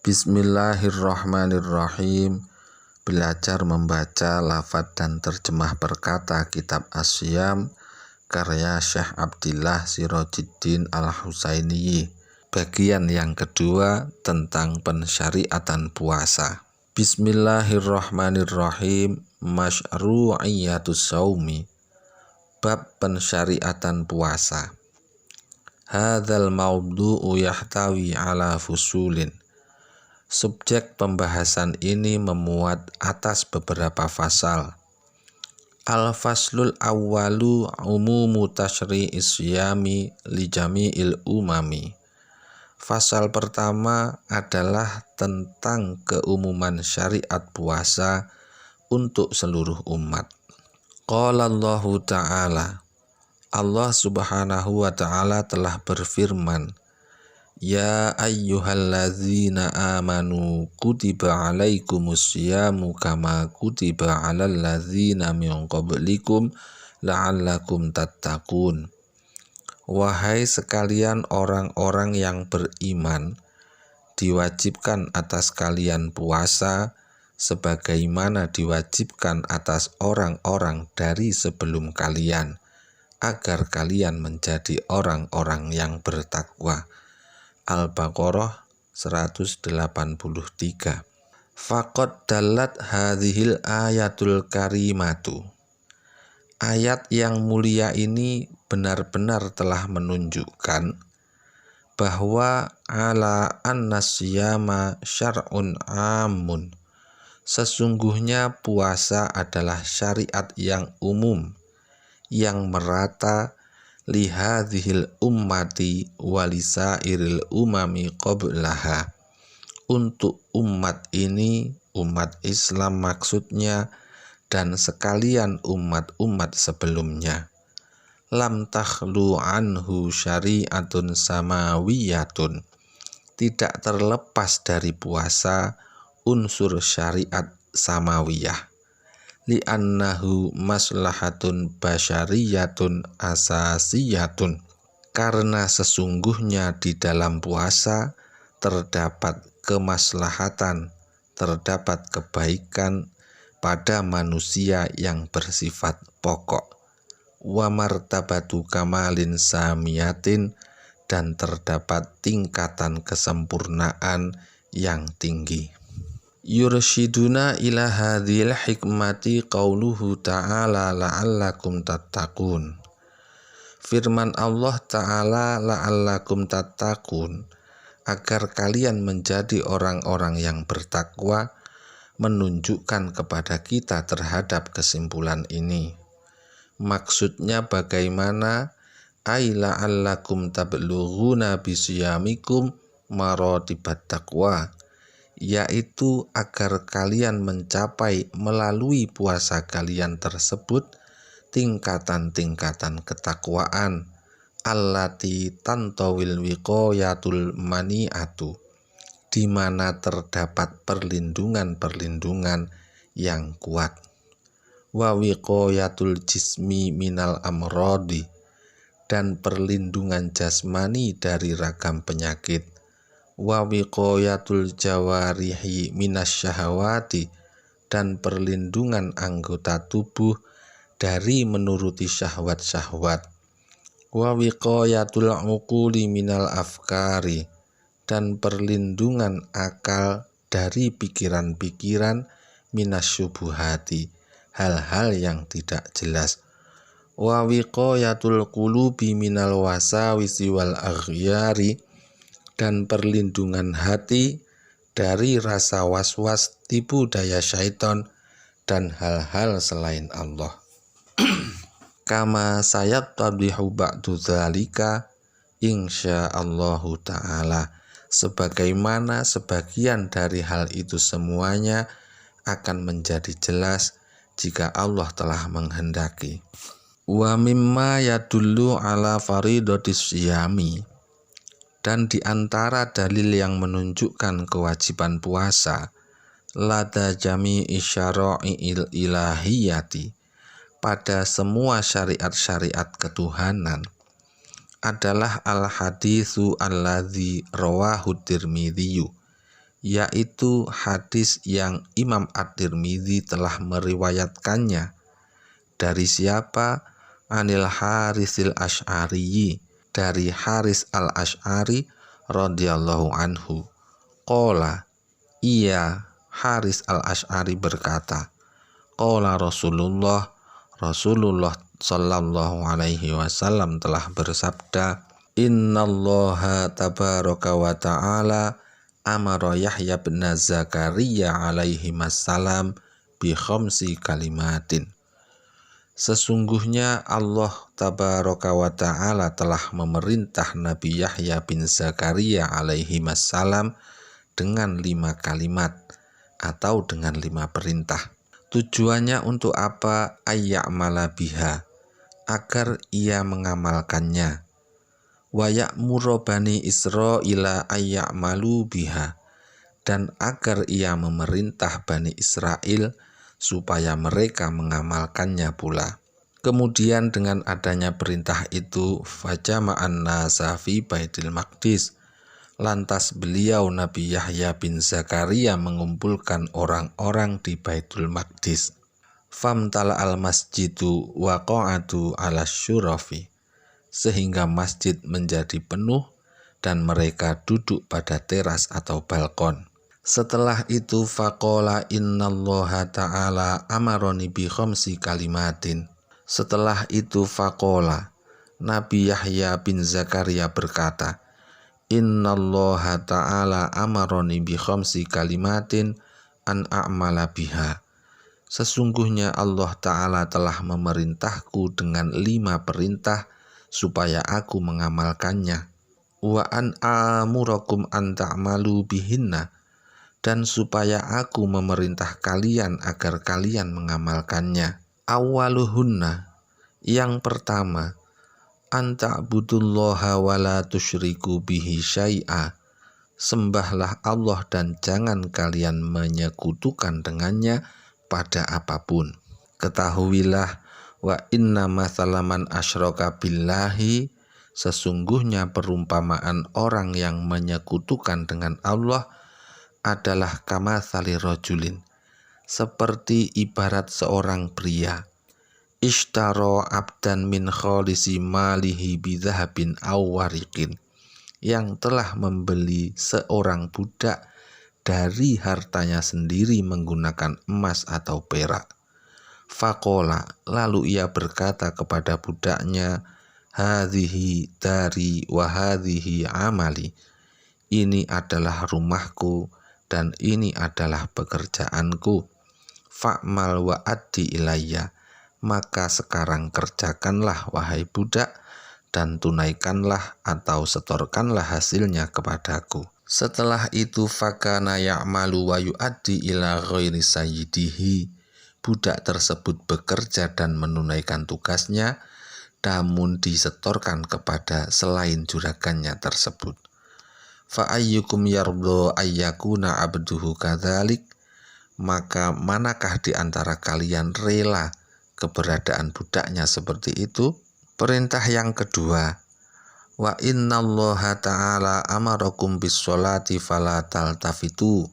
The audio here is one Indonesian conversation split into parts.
Bismillahirrahmanirrahim. Belajar membaca lafadz dan terjemah perkata kitab As-Syiyam karya Syekh Abdillah Sirojiddin Al-Husaini. Bagian yang kedua tentang pensyariatan puasa. Bismillahirrahmanirrahim. Masyru'iyatus shaumi. Bab pensyariatan puasa. Hadzal mawdu'u yahtawi ala fusulin. Subjek pembahasan ini memuat atas beberapa fasal. Al-faslul awwalu umumu tasyri'is syiyami li jami'il umami. Fasal pertama adalah tentang keumuman syariat puasa untuk seluruh umat. Qala Allahu ta'ala, Allah subhanahu wa ta'ala telah berfirman, Ya ayyuhalladzina amanu kutiba alaikumus syiyamu kama kutiba alal ladzina min qablikum la'allakum tattaqun. Wahai sekalian orang-orang yang beriman, diwajibkan atas kalian puasa sebagaimana diwajibkan atas orang-orang dari sebelum kalian, agar kalian menjadi orang-orang yang bertakwa. Al-Baqarah 183. Faqad dalat hadhil ayatul karimatu. Ayat yang mulia ini benar-benar telah menunjukkan bahwa ala annasyama syar'un amun. Sesungguhnya puasa adalah syariat yang umum, yang merata lihadhil ummati walisairil umami qablaha. Untuk umat ini, umat Islam maksudnya, dan sekalian umat-umat sebelumnya. Lam takhlu anhu syari'atun samawiyatun. Tidak terlepas dari puasa unsur syariat samawiyah. Li'annahu maslahatun basyariyatun asasiyatun. Karena sesungguhnya di dalam puasa terdapat kemaslahatan, terdapat kebaikan pada manusia yang bersifat pokok. Wa martabatu kamalin samiyatin, dan terdapat tingkatan kesempurnaan yang tinggi. Yurshiduna ila hadhil hikmati qauluhu ta'ala la'allakum tattaqun. Firman Allah Ta'ala la'allakum tattaqun, agar kalian menjadi orang-orang yang bertakwa, menunjukkan kepada kita terhadap kesimpulan ini. Maksudnya bagaimana? Ay la'allakum tablughuna bisyamikum maratibat taqwa, yaitu agar kalian mencapai melalui puasa kalian tersebut tingkatan-tingkatan ketakwaan allati tantawil wiqayatul mani'atu, di mana terdapat perlindungan-perlindungan yang kuat. Wa wiqayatul jismi minal amrodi, dan perlindungan jasmani dari ragam penyakit. Wa wiqayatul jawarihi minasyahawati, dan perlindungan anggota tubuh dari menuruti syahwat-syahwat. Wa wiqayatul uquli minal afkari, dan perlindungan akal dari pikiran-pikiran minasyubuhati, hal-hal yang tidak jelas. Wa wiqayatul qulubi minal wasawisi wal aghyari, dan perlindungan hati dari rasa was-was, tipu daya syaitan, dan hal-hal selain Allah. Kama sayattadhihu ba'du dzalika insyaallahu ta'ala. Sebagaimana sebagian dari hal itu semuanya akan menjadi jelas jika Allah telah menghendaki. Wa mimma yadullu ala faridatis syiyami, dan di antara dalil yang menunjukkan kewajiban puasa, lada jami'i syara'i'il ilahiyati, pada semua syariat-syariat ketuhanan, adalah al-haditsu alladzi rawahu Tirmidzi, yaitu hadis yang Imam At-Tirmidzi telah meriwayatkannya. Dari siapa? Anil Harisil Asy'ari, dari Haris al-Asy'ari radhiyallahu anhu. Qala, iya, Haris al-Asy'ari berkata, qala Rasulullah sallallahu alaihi wasallam telah bersabda, innallaha tabaraka wa ta'ala amara Yahya bin Zakaria alaihi wassalam bi khamsi kalimatin. Sesungguhnya Allah tabaraka wa ta'ala telah memerintah Nabi Yahya bin Zakaria alaihi wassalam dengan 5 kalimat atau dengan 5 perintah. Tujuannya untuk apa? Ayya'mala biha, agar ia mengamalkannya. Wa ya'muru bani Israila ayya'malu biha, dan agar ia memerintah Bani Israel supaya mereka mengamalkannya pula. Kemudian dengan adanya perintah itu, fajama'an nasa fi Baitil Maqdis, lantas beliau Nabi Yahya bin Zakaria mengumpulkan orang-orang di Baitul Maqdis. Famtala al masjidu wa qa'adu ala syurafi, sehingga masjid menjadi penuh dan mereka duduk pada teras atau balkon. Setelah itu faqala innallaha ta'ala amaroni bi khamsi kalimatin. Setelah itu faqala, Nabi Yahya bin Zakaria berkata, innallaha ta'ala amaroni bi khamsi kalimatin an a'mala biha. Sesungguhnya Allah Ta'ala telah memerintahku dengan 5 perintah supaya aku mengamalkannya. Wa an amurakum an ta'malu bihinna, dan supaya aku memerintah kalian agar kalian mengamalkannya. Awaluhunna, yang pertama, an ta'budullaha wa la tusyriku bihi syai'a, sembahlah Allah dan jangan kalian menyekutukan dengannya pada apapun. Ketahuilah, wa inna matsalaman asyraka billahi, sesungguhnya perumpamaan orang yang menyekutukan dengan Allah adalah kamatsali rajulin, seperti ibarat seorang pria, ishtaro abdan min khalisi malihi bidzahabin aw wariqin, yang telah membeli seorang budak dari hartanya sendiri menggunakan emas atau perak. Faqala, lalu ia berkata kepada budaknya, hadhihi dari wa hadhihi amali, ini adalah rumahku dan ini adalah pekerjaanku. Fa'mal wa addi ilayya, maka sekarang kerjakanlah wahai budak dan tunaikanlah atau setorkanlah hasilnya kepadaku. Setelah itu fakana ya'malu wa yu'addi ila ghairi sayyidihi, budak tersebut bekerja dan menunaikan tugasnya, namun disetorkan kepada selain juragannya tersebut. Fa ayyukum yardha ayyakuna abduhu kadzalik, maka manakah di antara kalian rela keberadaan budaknya seperti itu? Perintah yang kedua, wa innallaha ta'ala amarakum bis sholati fala taltafitu,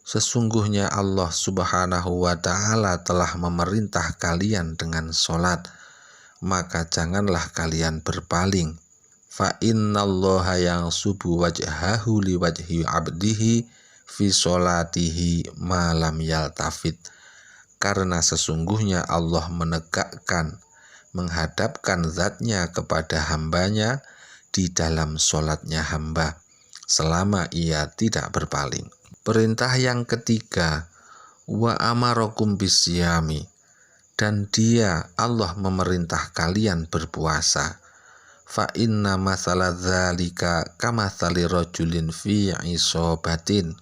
sesungguhnya Allah subhanahu wa ta'ala telah memerintah kalian dengan sholat, maka janganlah kalian berpaling. Fa innallaha yansubu wajhahu liwajhi abdihi fi sholatihi ma lam yaltafit, karena sesungguhnya Allah menghadapkan zatnya kepada hambanya di dalam sholatnya hamba, selama ia tidak berpaling. Perintah yang ketiga, wa amarakum bisyami, dan dia Allah memerintah kalian berpuasa. Fa inna masala dzalika kamatsali rajulin fi isobatin,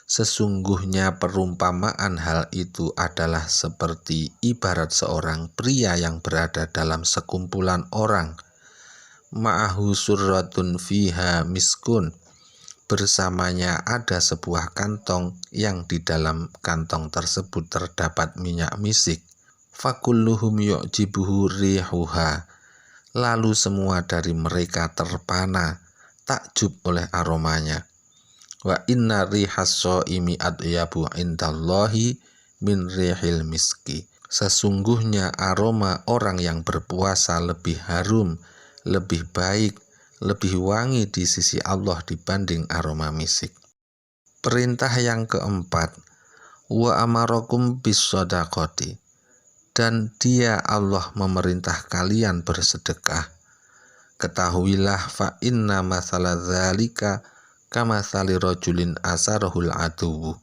sesungguhnya perumpamaan hal itu adalah seperti ibarat seorang pria yang berada dalam sekumpulan orang, ma'ahu surratun fiha miskun, bersamanya ada sebuah kantong yang di dalam kantong tersebut terdapat minyak misik. Fakulluhum yu'jibuhu rihuha, lalu semua dari mereka terpana takjub oleh aromanya. Wa inna rihas shaimi adyabu indallahi min rihil miski. Sesungguhnya aroma orang yang berpuasa lebih harum, lebih baik, lebih wangi di sisi Allah dibanding aroma misik. Perintah yang keempat, wa amarakum bis shadaqati, dan Dia Allah memerintah kalian bersedekah. Ketahuilah fa inna masala dzalika kamatsali rajulin asarahul aduwu.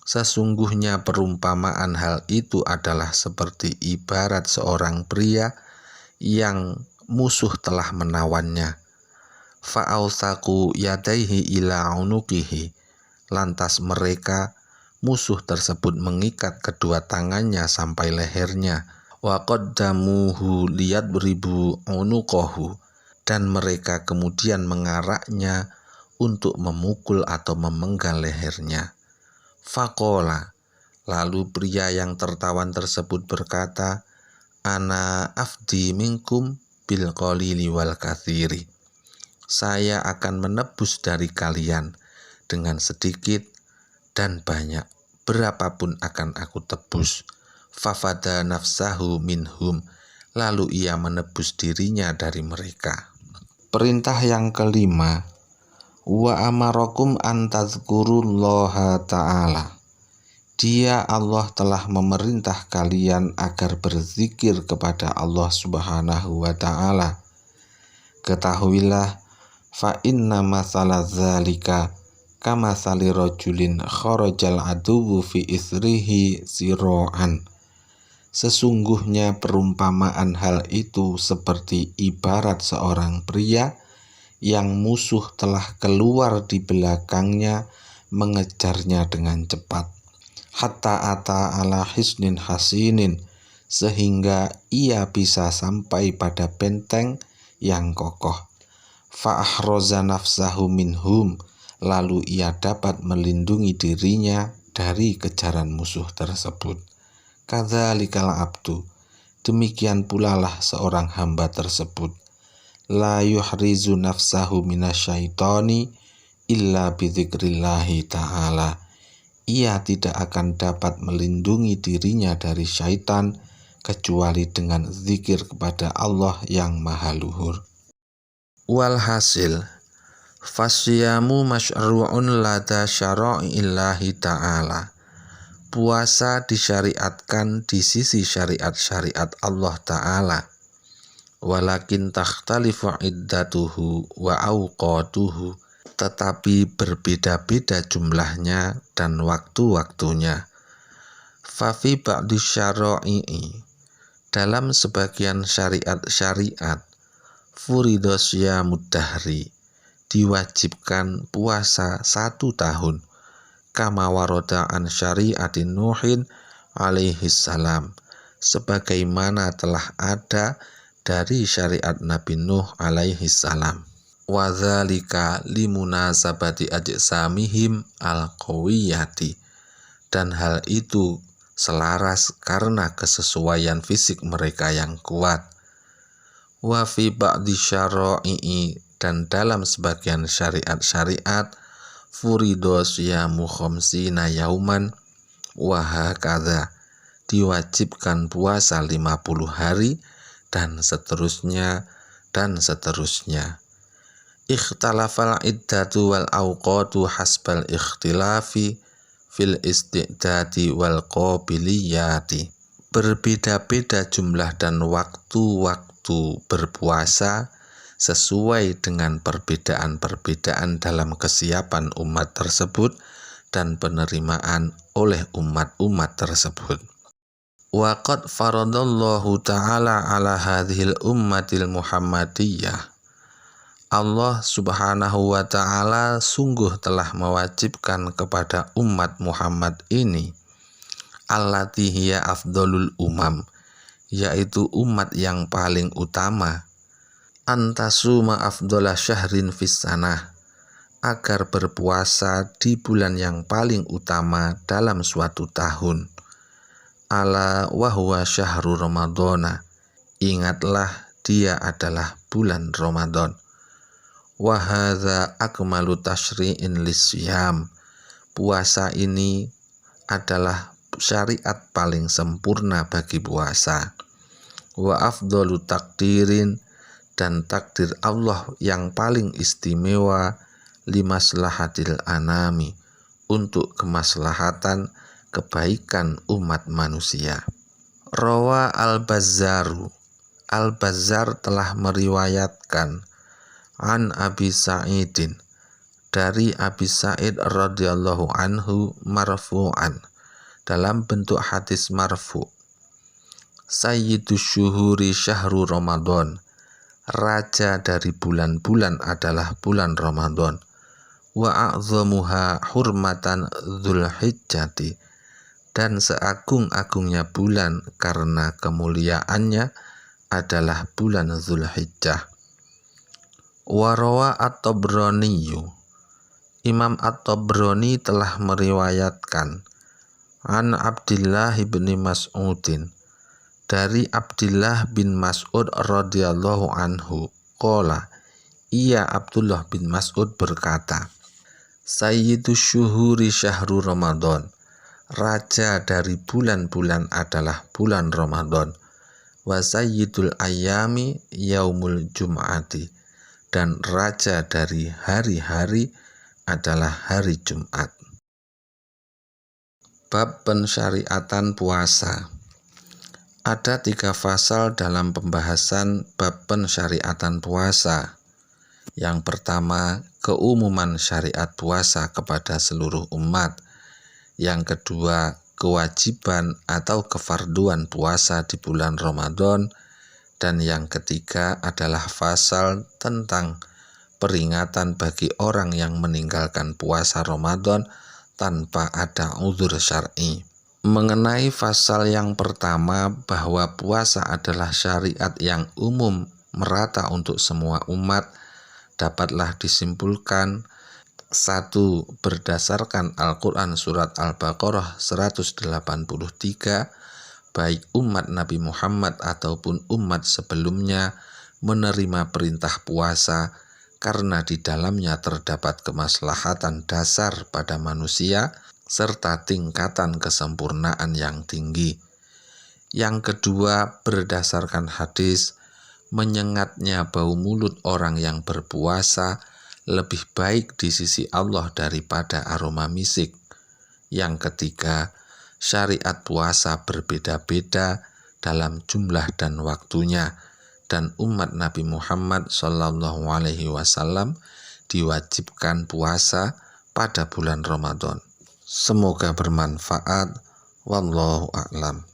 Sesungguhnya perumpamaan hal itu adalah seperti ibarat seorang pria yang musuh telah menawannya. Fa'ausaku yadaihi ila unukihi, lantas mereka musuh tersebut mengikat kedua tangannya sampai lehernya. Wa qaddamuhu liyadribu unuqahu, dan mereka kemudian mengaraknya untuk memukul atau memenggal lehernya. Faqala, lalu pria yang tertawan tersebut berkata, ana afdi minkum bil qalili wal katsiri. Saya akan menebus dari kalian dengan sedikit dan banyak, berapapun akan aku tebus. Fafada nafsahu minhum, lalu ia menebus dirinya dari mereka. Perintah yang kelima, wa amarakum an tadzkurullaha ta'ala. Dia Allah telah memerintah kalian agar berzikir kepada Allah Subhanahu wa ta'ala. Ketahuilah fa inna masala dzalika kamatsali rajulin kharajal aduwwu fi isrihi siro'an. Sesungguhnya perumpamaan hal itu seperti ibarat seorang pria yang musuh telah keluar di belakangnya mengejarnya dengan cepat. Hatta ata ala hisnin hasinin, sehingga ia bisa sampai pada benteng yang kokoh. Fa'ahroza nafsahu minhum, lalu ia dapat melindungi dirinya dari kejaran musuh tersebut. Kadzalikal abdu, demikian pula lah seorang hamba tersebut. La yuhrizu nafsahu minasyaitoni illa bidzikrillahi ta'ala. Ia tidak akan dapat melindungi dirinya dari syaitan kecuali dengan zikir kepada Allah yang maha luhur. Walhasil, fasyamu masyru'un lada syara'illahi ta'ala. Puasa disyariatkan di sisi syariat-syariat Allah Ta'ala. Walakin takhtalifu iddatuhu wa awqatuhu, tetapi berbeda-beda jumlahnya dan waktu-waktunya. Fafi ba'di syara'i'i, dalam sebagian syariat-syariat, furidos ya mudahri, diwajibkan puasa 1 tahun. Kama waroda an syariatin Nuhin alaihi salam, sebagaimana telah ada dari syariat Nabi Nuh alaihi salam. Wa dzalika limunasabati ajsamihim al-qawiyati, dan hal itu selaras karena kesesuaian fisik mereka yang kuat. Wa fi ba'di syara'i'i, dan dalam sebagian syariat-syariat, furidos yamu khamsina yauman wa hakadha, diwajibkan puasa 50 hari dan seterusnya dan seterusnya. Ikhtalafal iddatu wal awqatu hasbal ikhtilafi fil isti'dadi wal qabiliyati. Berbeda-beda jumlah dan waktu-waktu berpuasa sesuai dengan perbedaan-perbedaan dalam kesiapan umat tersebut dan penerimaan oleh umat-umat tersebut. Wa qad faradallahu ta'ala ala hadhil ummatil muhammadiyah. Allah Subhanahu wa ta'ala sungguh telah mewajibkan kepada umat Muhammad ini, allati hiya afdalul umam, yaitu umat yang paling utama, antasuma afdola syahrin fis sanah, agar berpuasa di bulan yang paling utama dalam suatu tahun. Ala wahwa syahru ramadhana, ingatlah dia adalah bulan Ramadan. Wa hadza akmalu tasyri'in lisyam. Puasa ini adalah syariat paling sempurna bagi puasa. Wa afdalu takdirin, dan takdir Allah yang paling istimewa, limaslahatil anami, untuk kemaslahatan kebaikan umat manusia. Rawa al-Bazzaru, Al-Bazzar telah meriwayatkan an Abi Sa'idin, dari Abi Sa'id radhiyallahu anhu, marfu'an, dalam bentuk hadis marfu'. Sayyidus syuhuri syahru Ramadan, raja dari bulan-bulan adalah bulan Ramadan. Wa a'zamuha hurmatan Dzulhijjati, dan seagung-agungnya bulan karena kemuliaannya adalah bulan Dzulhijjah. Wa rawa at-Tabrani, Imam at-Tabrani telah meriwayatkan an Abdillah bin Mas'udin, dari Abdillah bin Mas'ud radhiyallahu anhu, qala, ia Abdullah bin Mas'ud berkata, Sayyidus syuhuri syahru Ramadan, raja dari bulan-bulan adalah bulan Ramadan. Wa sayyidul ayyami yaumul jum'ati, dan raja dari hari-hari adalah hari Jumat. Bab pensyariatan puasa. Ada 3 pasal dalam pembahasan bab pensyariatan puasa. Yang pertama, keumuman syariat puasa kepada seluruh umat. Yang kedua, kewajiban atau kefarduan puasa di bulan Ramadan. Dan yang ketiga adalah pasal tentang peringatan bagi orang yang meninggalkan puasa Ramadan tanpa ada uzur syar'i. Mengenai pasal yang pertama, bahwa puasa adalah syariat yang umum merata untuk semua umat, dapatlah disimpulkan: 1. Berdasarkan Al-Quran surat Al-Baqarah 183, baik umat Nabi Muhammad ataupun umat sebelumnya menerima perintah puasa karena di dalamnya terdapat kemaslahatan dasar pada manusia serta tingkatan kesempurnaan yang tinggi. Yang kedua, berdasarkan hadis, menyengatnya bau mulut orang yang berpuasa lebih baik di sisi Allah daripada aroma misik. Yang ketiga, syariat puasa berbeda-beda dalam jumlah dan waktunya, dan umat Nabi Muhammad SAW diwajibkan puasa pada bulan Ramadan. Semoga bermanfaat. Wallahu a'lam.